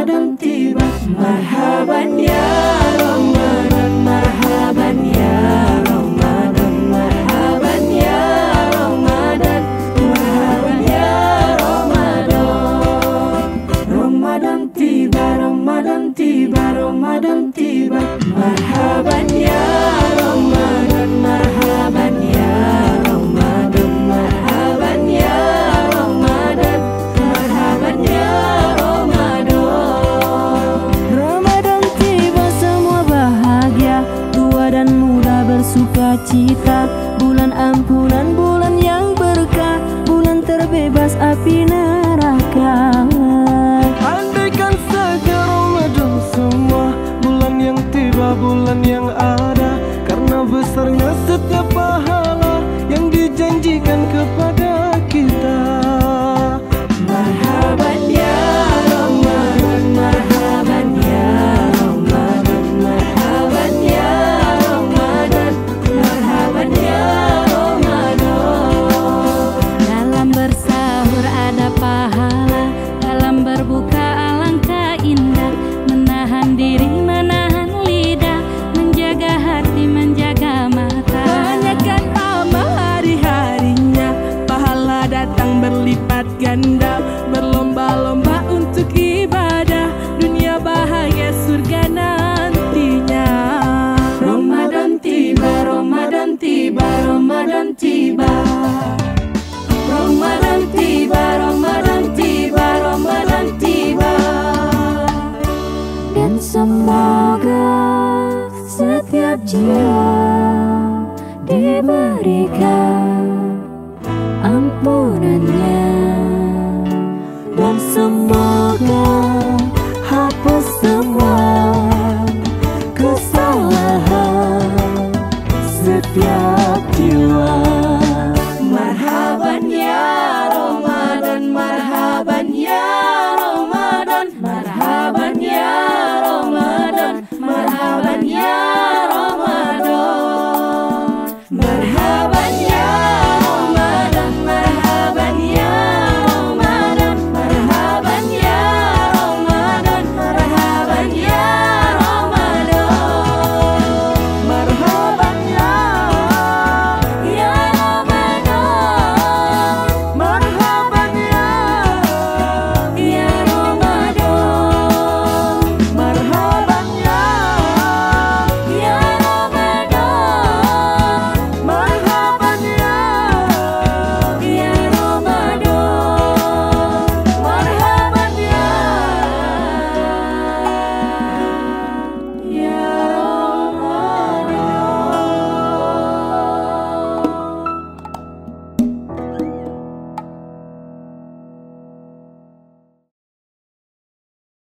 Ramadan tiba. Marhaban ya Ramadan, marhaban ya Ramadan, marhaban ya Ramadan, marhaban ya Ramadan. Ramadan tiba, Ramadan tiba, Ramadan tiba. Marhaban ya Ramadan, marhaban ya Ramadan, marhaban ya Ramadan, marhaban ya Ramadan. Ramadan tiba, semua bahagia, tua dan muda bersuka cita. Bulan ampunan, bulan yang berkah, bulan terbebas api neraka. Andaikan saja Ramadan semua, bulan yang tiba, bulan yang ada, karena besarnya setiap pahala yang dijanjikan kepada kita. Marhaban ya Ramadan, marhaban ya Ramadan, marhaban ya Ramadan, marhaban ya Ramadan. Dalam bersahur ada pahala, dalam berbuka alangkah indah. Menahan diri, menahan lidah, menjaga hati, menjaga mata. Banyakkan amal hari-harinya, pahala datang berlipat ganda. Berlomba-lomba untuk ibadah, dunia bahagia surga nantinya. Ramadan tiba, Ramadan tiba, Ramadan tiba. Ramadan tiba, Ramadan tiba, Ramadan tiba. Dan semoga setiap jiwa diberikan ampunannya, dan semoga